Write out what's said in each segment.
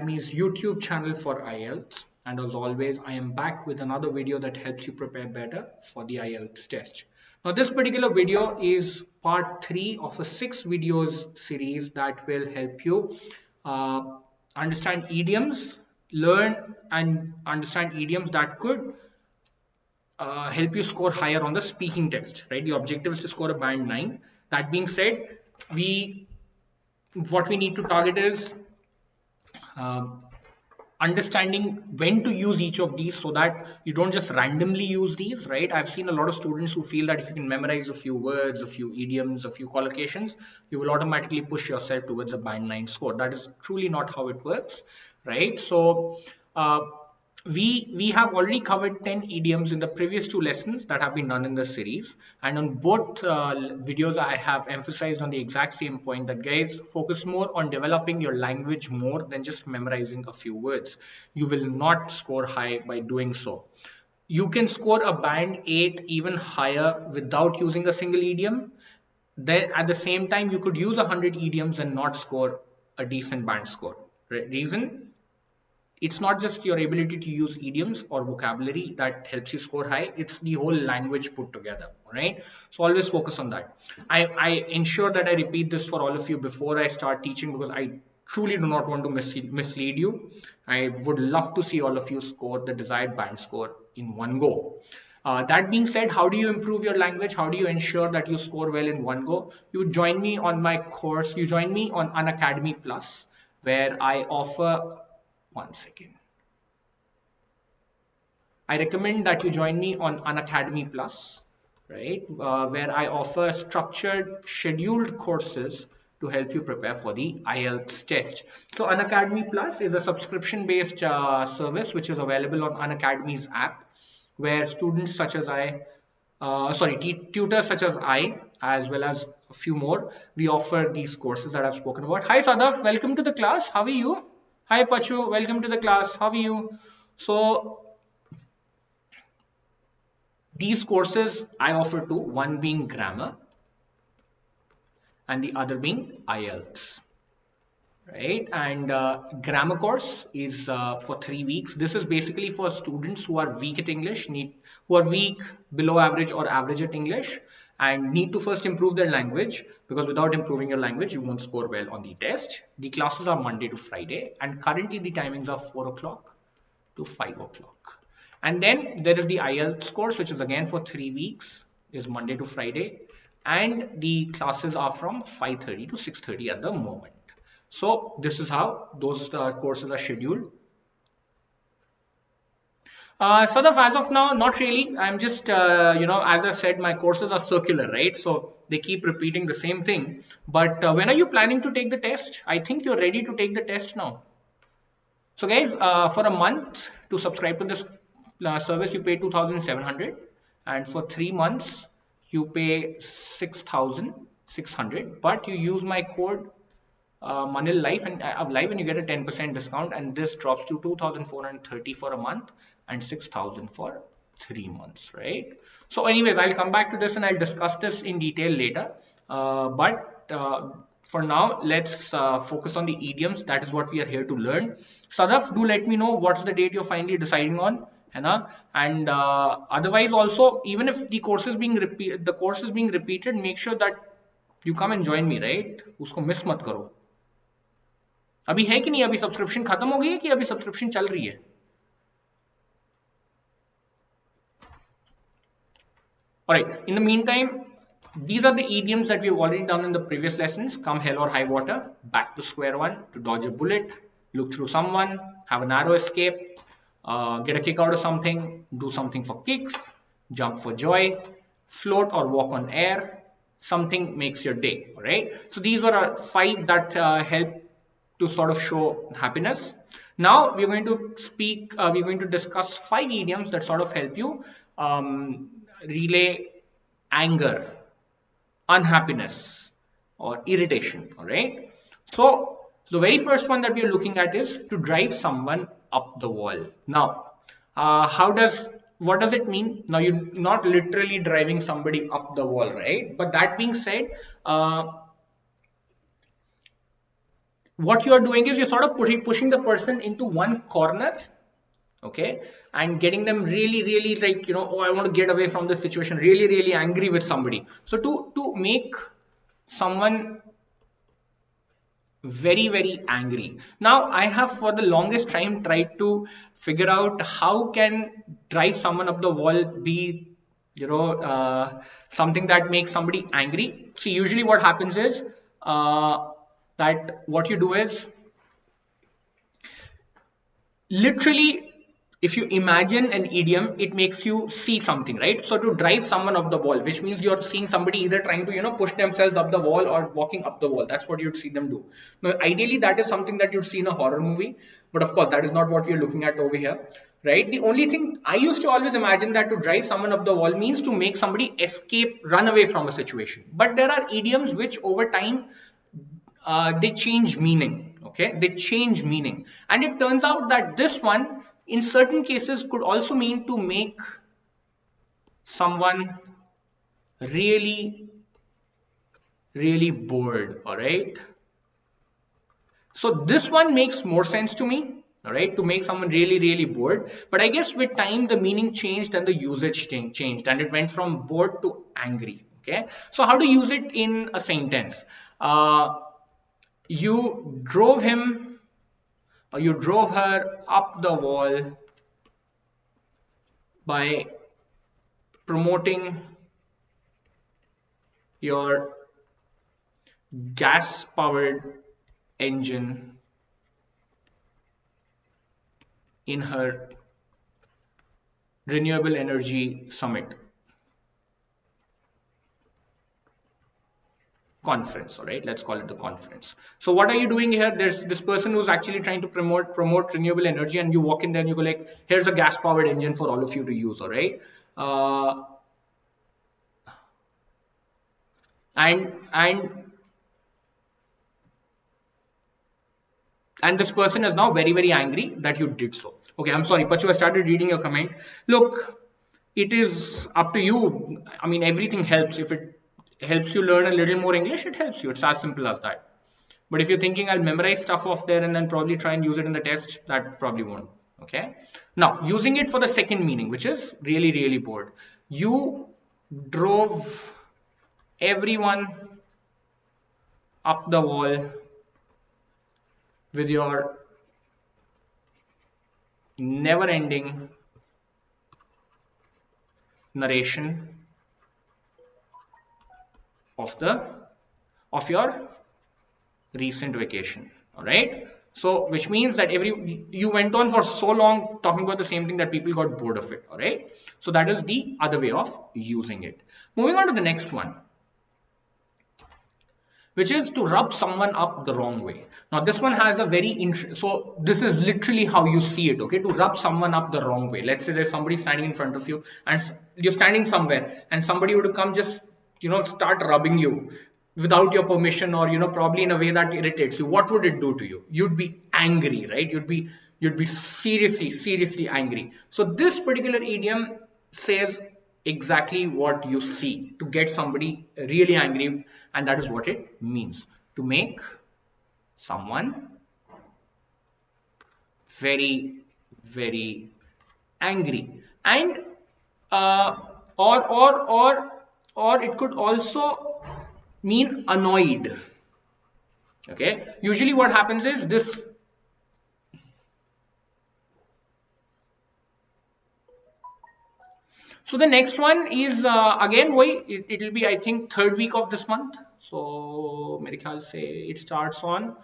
Unacademy's YouTube channel for IELTS. And as always, I am back with another video that helps you prepare better for the IELTS test. Now, this particular video is part 3 of a 6 videos series that will help you understand idioms, learn and understand idioms that could help you score higher on the speaking test, right? The objective is to score a band 9. That being said, what we need to target is understanding when to use each of these so that you don't just randomly use these, right? I've seen a lot of students who feel that if you can memorize a few words, a few idioms, a few collocations, you will automatically push yourself towards a band 9 score. That is truly not how it works, right? So we have already covered 10 idioms in the previous 2 lessons that have been done in the series, and on both videos I have emphasized on the exact same point that guys, focus more on developing your language more than just memorizing a few words. You will not score high by doing so. You can score a band 8 even higher without using a single idiom. Then at the same time you could use 100 idioms and not score a decent band score. Reason? It's not just your ability to use idioms or vocabulary that helps you score high. It's the whole language put together, right? So always focus on that. I ensure that I repeat this for all of you before I start teaching because I truly do not want to mislead you. I would love to see all of you score the desired band score in one go. That being said, how do you improve your language? How do you ensure that you score well in one go? You join me on my course. You join me on Unacademy Plus, where I offer... One second. I recommend that you join me on Unacademy Plus, right? Where I offer structured, scheduled courses to help you prepare for the IELTS test. So Unacademy Plus is a subscription-based service which is available on Unacademy's app, where students such as tutors such as I, as well as a few more, we offer these courses that I've spoken about. Hi Sadaf, welcome to the class. How are you? Hi Pachu, welcome to the class. How are you? So these courses I offer two, one being grammar and the other being IELTS, right? And grammar course is for 3 weeks. This is basically for students who are weak at English, who are weak, below average or average at English, and need to first improve their language, because without improving your language, you won't score well on the test. The classes are Monday to Friday, and currently the timings are 4 o'clock to 5 o'clock. And then there is the IELTS course, which is again for 3 weeks, is Monday to Friday, and the classes are from 5:30 to 6:30 at the moment. So this is how those courses are scheduled. Sadaf, as of now, not really. I'm just, as I said, my courses are circular, right? So they keep repeating the same thing. But when are you planning to take the test? I think you're ready to take the test now. So guys, for a month to subscribe to this service, you pay 2,700. And for 3 months, you pay 6,600. But you use my code Manil Live and you get a 10% discount, and this drops to 2,430 for a month and 6,000 for 3 months, right? So anyways, I'll come back to this and I'll discuss this in detail later, but for now let's focus on the idioms. That is what we are here to learn. Sadaf, do let me know what's the date you're finally deciding on, and otherwise also, even if the course is being repeated, make sure that you come and join me, right? Usko miss mat karo. अभी है कि नहीं? अभी subscription खत्म हो गई है कि अभी सब्सक्रिप्शन चल रही है? Alright, in the meantime, these are the idioms that we've already done in the previous lessons. Come hell or high water, back to square one, to dodge a bullet, look through someone, have a narrow escape, get a kick out of something, do something for kicks, jump for joy, float or walk on air, something makes your day, alright? So these were 5 that help to sort of show happiness. Now we're going to discuss 5 idioms that sort of help you relay anger, unhappiness, or irritation. All right. So the very first one that we are looking at is to drive someone up the wall. Now, what does it mean? Now, you're not literally driving somebody up the wall, right? But that being said, what you're doing is you're sort of pushing the person into one corner, okay, and getting them really, really, like, oh, I want to get away from this situation, really, really angry with somebody. So to make someone very, very angry. Now, I have for the longest time tried to figure out how can drive someone up the wall be, something that makes somebody angry. See, usually what happens is that what you do is literally, if you imagine an idiom, it makes you see something, right? So to drive someone up the wall, which means you're seeing somebody either trying to push themselves up the wall or walking up the wall. That's what you'd see them do. Now ideally that is something that you'd see in a horror movie, but of course that is not what we're looking at over here, right? The only thing I used to always imagine that to drive someone up the wall means to make somebody escape, run away from a situation. But there are idioms which over time they change meaning. Okay, they change meaning, and it turns out that this one in certain cases could also mean to make someone really, really bored. All right, so this one makes more sense to me. All right, to make someone really, really bored. But I guess with time the meaning changed and the usage changed, and it went from bored to angry. Okay, so how to use it in a sentence? You drove him or you drove her up the wall by promoting your gas powered engine in her renewable energy summit conference. All right, let's call it the conference. So what are you doing here? There's this person who's actually trying to promote renewable energy, and you walk in there and you go like, here's a gas powered engine for all of you to use. All right, and this person is now very, very angry that you did so. Okay, I'm sorry, Pachu, I started reading your comment. Look, it is up to you. I mean, everything helps. If it helps you learn a little more English, it helps you. It's as simple as that. But if you're thinking I'll memorize stuff off there and then probably try and use it in the test, that probably won't. Okay. Now, using it for the second meaning, which is really, really bored. You drove everyone up the wall with your never-ending narration of your recent vacation. All right, so which means that you went on for so long talking about the same thing that people got bored of it. All right, so that is the other way of using it. Moving on to the next one, which is to rub someone up the wrong way. Now this one has a very so this is literally how you see it. Okay, to rub someone up the wrong way. Let's say there's somebody standing in front of you and you're standing somewhere and somebody would come just start rubbing you without your permission, or probably in a way that irritates you. What would it do to you? You'd be angry, right? You'd be seriously angry. So this particular idiom says exactly what you see, to get somebody really angry, and that is what it means, to make someone very, very angry. And or it could also mean annoyed. Okay, usually what happens is this. So the next one is again it will be, I think, third week of this month. So मेरे ख्याल से it starts on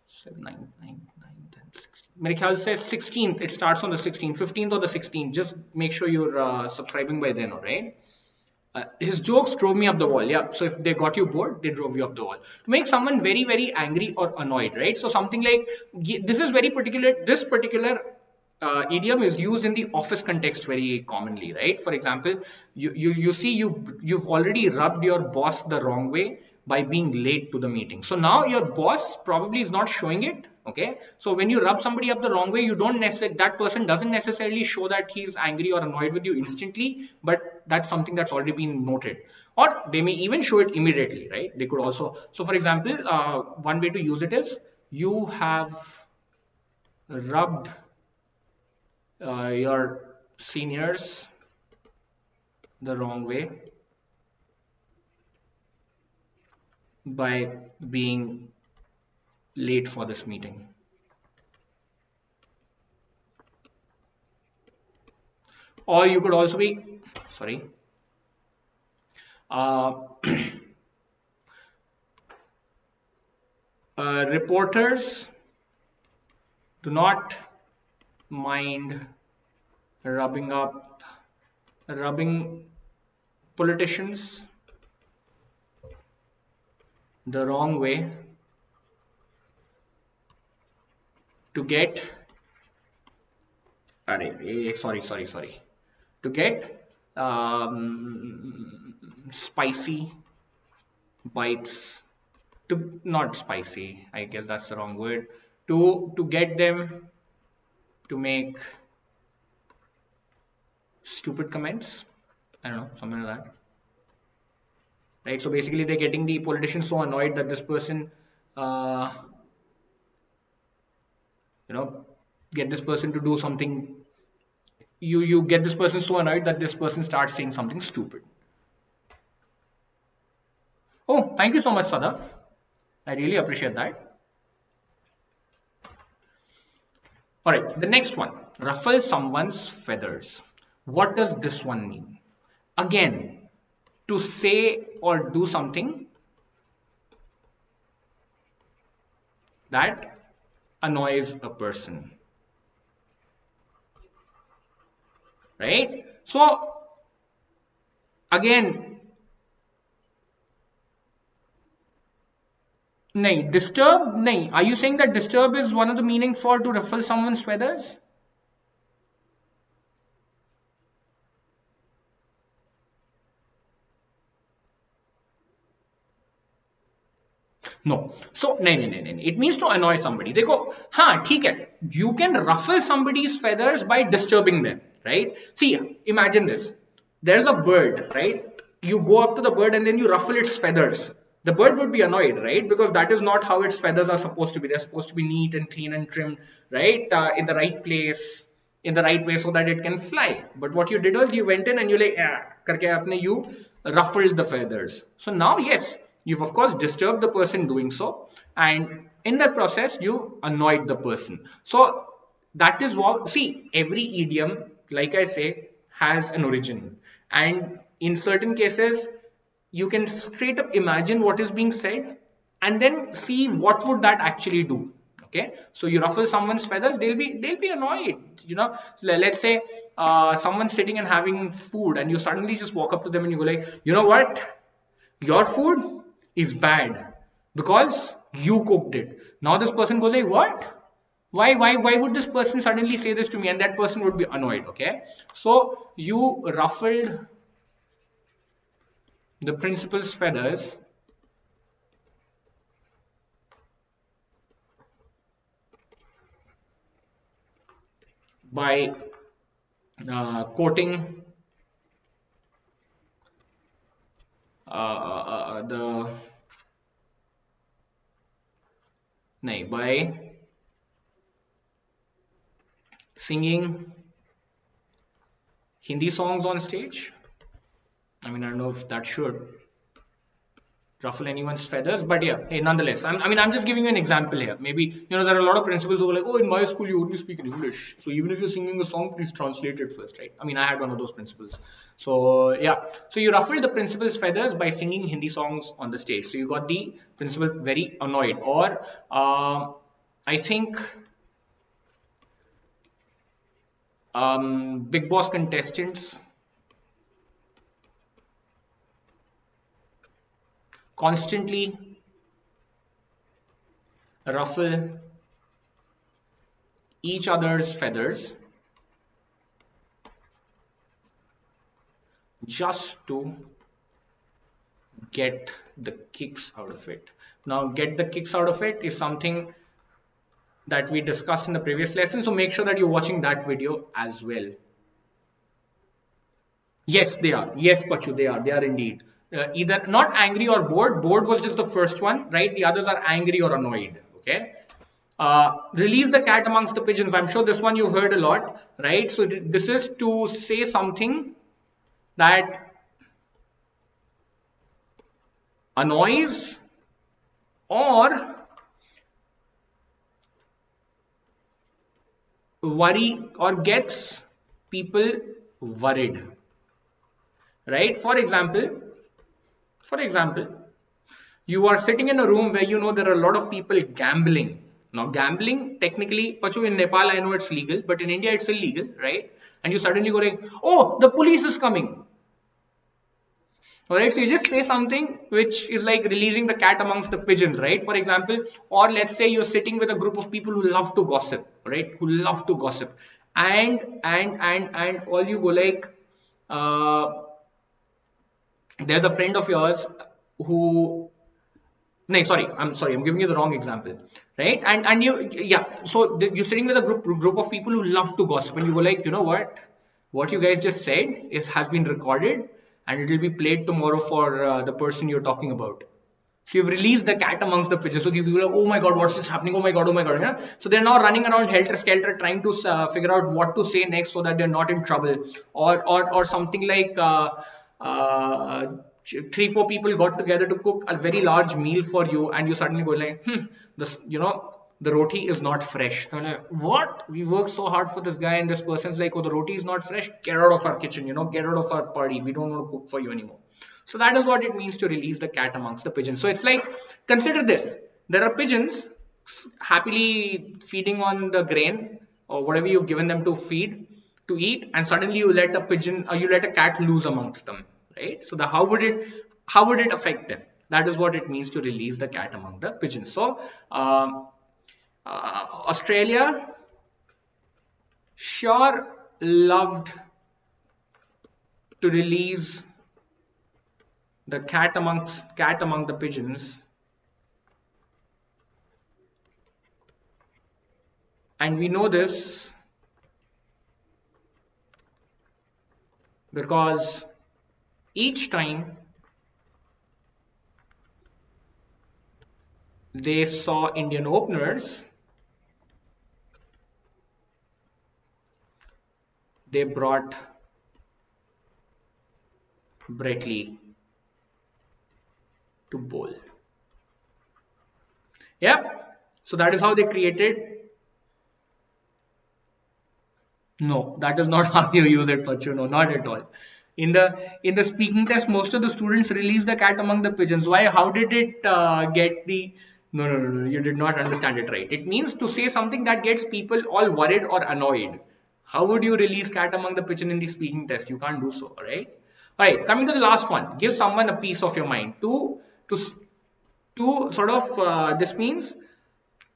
7, 9, 9, 10, 16. मेरे ख्याल से 16th. It starts on the 16th, 15th or the 16th. Just make sure you're subscribing by then, all right? His jokes drove me up the wall. Yeah, so if they got you bored, they drove you up the wall. To make someone very, very angry or annoyed, right? So something like this is very particular. This particular idiom is used in the office context very commonly, right? For example, you've already rubbed your boss the wrong way by being late to the meeting. So now your boss probably is not showing it. Okay, so when you rub somebody up the wrong way, you don't necessarily, that person doesn't necessarily show that he's angry or annoyed with you instantly, but that's something that's already been noted. Or they may even show it immediately, right? They could also, so for example, one way to use it is You have rubbed your seniors the wrong way by being late for this meeting. Or you could also be, sorry, uh, reporters do not mind rubbing politicians the wrong way to get, sorry, to get spicy bites, to not spicy, I guess that's the wrong word, to get them to make stupid comments. I don't know, something like that. Right? So basically, they're getting the politicians so annoyed that this person, uh, get this person to do something. You get this person so annoyed that this person starts saying something stupid. Oh, thank you so much, Sadaf. I really appreciate that. All right, the next one, ruffle someone's feathers. What does this one mean? Again, to say or do something that annoys a person. Right? So, again, nahi, disturb, nahi. Are you saying that disturb is one of the meaning for to ruffle someone's feathers? No. So, no. It means to annoy somebody. They go, हाँ, ठीक है. You can ruffle somebody's feathers by disturbing them, right? See, imagine this. There's a bird, right? You go up to the bird and then you ruffle its feathers. The bird would be annoyed, right? Because that is not how its feathers are supposed to be. They're supposed to be neat and clean and trimmed, right? In the right place, in the right way so that it can fly. But what you did was you went in and you like, करके आपने you ruffled the feathers. So now, yes, you've of course disturbed the person doing so, and in that process, you annoyed the person. So that is what, see, every idiom, like I say, has an origin, and in certain cases, you can straight up imagine what is being said and then see what would that actually do. Okay, so you ruffle someone's feathers, they'll be annoyed. Let's say someone's sitting and having food and you suddenly just walk up to them and you go like, you know what, your food is bad because you cooked it. Now this person goes like, what, why would this person suddenly say this to me? And that person would be annoyed. Okay, so you ruffled the principal's feathers by quoting the by singing Hindi songs on stage. I mean, I don't know if that should ruffle anyone's feathers, but yeah, hey, nonetheless, I'm just giving you an example here. Maybe, there are a lot of principals who are like, oh, in my school, you only speak in English. So even if you're singing a song, please translate it first, right? I mean, I had one of those principals. So yeah, so you ruffled the principal's feathers by singing Hindi songs on the stage. So you got the principal very annoyed. Or I think Big Boss contestants constantly ruffle each other's feathers just to get the kicks out of it. Now, get the kicks out of it is something that we discussed in the previous lesson, so make sure that you're watching that video as well. Yes, they are. Yes, Pachu, they are indeed. Either not angry or bored. Bored was just the first one, right? The others are angry or annoyed. Okay. Release the cat amongst the pigeons. I'm sure this one you've heard a lot, right? So this is to say something that annoys or worry or gets people worried, right? For example, you are sitting in a room where you know there are a lot of people gambling. Now gambling technically, Pachu, in Nepal I know it's legal, but in India it's illegal, right? And you suddenly go like, oh, the police is coming. All right, so you just say something which is like releasing the cat amongst the pigeons, right? For example, or let's say you're sitting with a group of people who love to gossip, right? Who love to gossip, and all you go like, uh, there's a friend of yours who, no, sorry, I'm giving you the wrong example, right? And you, yeah, so you're sitting with a group of people who love to gossip, and you go like, you know what you guys just said is has been recorded, and it will be played tomorrow for the person you're talking about. So you've released the cat amongst the pigeons. So people are like, oh my god, what's this happening? Oh my god, oh my god. Yeah? So they're now running around helter skelter trying to figure out what to say next so that they're not in trouble. Or something like uh, three, four people got together to cook a very large meal for you, and you suddenly go like, this, the roti is not fresh. They're like, what? We worked so hard for this guy, and this person's like, oh, the roti is not fresh. Get out of our kitchen, get out of our party. We don't want to cook for you anymore. So that is what it means to release the cat amongst the pigeons. So it's like, consider this. There are pigeons happily feeding on the grain or whatever you've given them to feed, to eat, and suddenly you let a pigeon or you let a cat loose amongst them, right? So how would it affect them? That is what it means to release the cat among the pigeons. So Australia sure loved to release the cat among the pigeons, and we know this because each time they saw Indian openers, they brought Brett Lee to bowl. Yep. So that is how they created. No, that is not how you use it, Pachu. No, not at all. In the speaking test, most of the students release the cat among the pigeons. Why? How did it get the? No, no, no, no. You did not understand it right. It means to say something that gets people all worried or annoyed. How would you release cat among the pigeon in the speaking test? You can't do so, all right? All right. Coming to the last one, give someone a piece of your mind. To sort of this means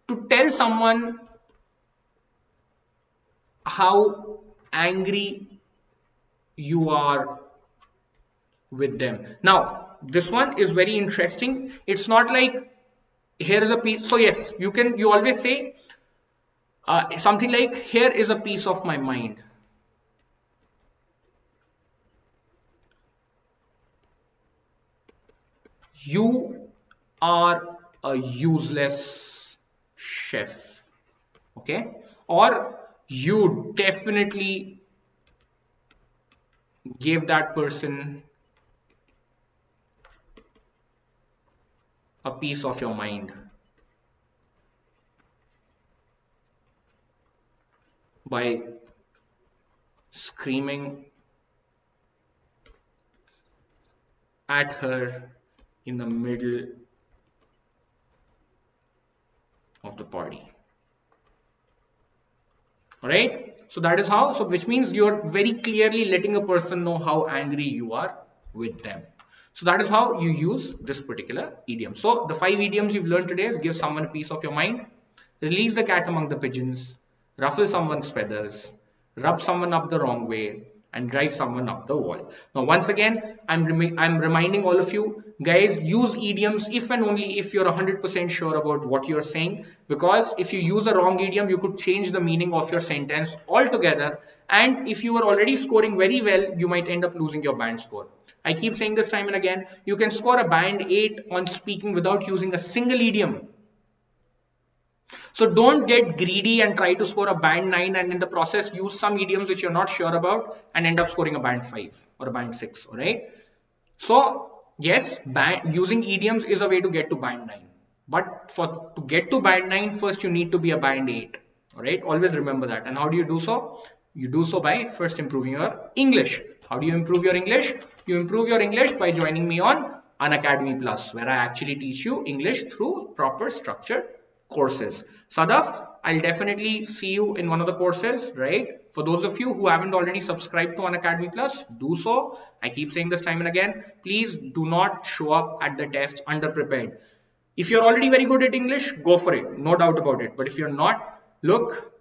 to tell someone how angry you are with them. Now this one is very interesting. It's not like here is a piece. So yes, you always say something like, here is a piece of my mind. You are a useless chef. Okay, or you definitely gave that person a piece of your mind by screaming at her in the middle of the party. All right, so that is how, so which means you're very clearly letting a person know how angry you are with them. So that is how you use this particular idiom. So the 5 idioms you've learned today is: give someone a piece of your mind, release the cat among the pigeons, ruffle someone's feathers, rub someone up the wrong way, and drive someone up the wall. Now once again, I'm reminding all of you guys, use idioms if and only if you're 100% sure about what you're saying, because if you use a wrong idiom, you could change the meaning of your sentence altogether, and if you are already scoring very well, you might end up losing your band score. I keep saying this time and again, you can score a band 8 on speaking without using a single idiom. So don't get greedy and try to score a band 9 and in the process use some idioms which you're not sure about and end up scoring a band 5 or a band 6, all right? So yes, using idioms is a way to get to band 9. But to get to band 9, first you need to be a band 8. All right, always remember that. And how do you do so? You do so by first improving your English. How do you improve your English? You improve your English by joining me on Unacademy Plus, where I actually teach you English through proper structured courses. Sadaf, I'll definitely see you in one of the courses, right? For those of you who haven't already subscribed to Unacademy Plus, do so. I keep saying this time and again. Please do not show up at the test underprepared. If you're already very good at English, go for it. No doubt about it. But if you're not, look,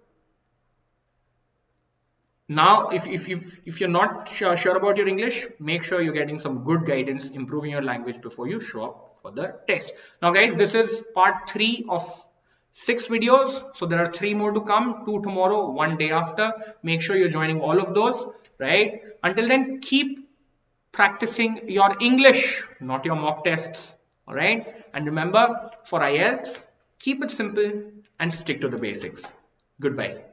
now if you're not sure about your English, make sure you're getting some good guidance, improving your language before you show up for the test. Now guys, this is part 3 of 6 videos. So there are 3 more to come, 2 tomorrow, 1 day after. Make sure you're joining all of those, right? Until then, keep practicing your English, not your mock tests, all right? And remember, for IELTS, keep it simple and stick to the basics. Goodbye.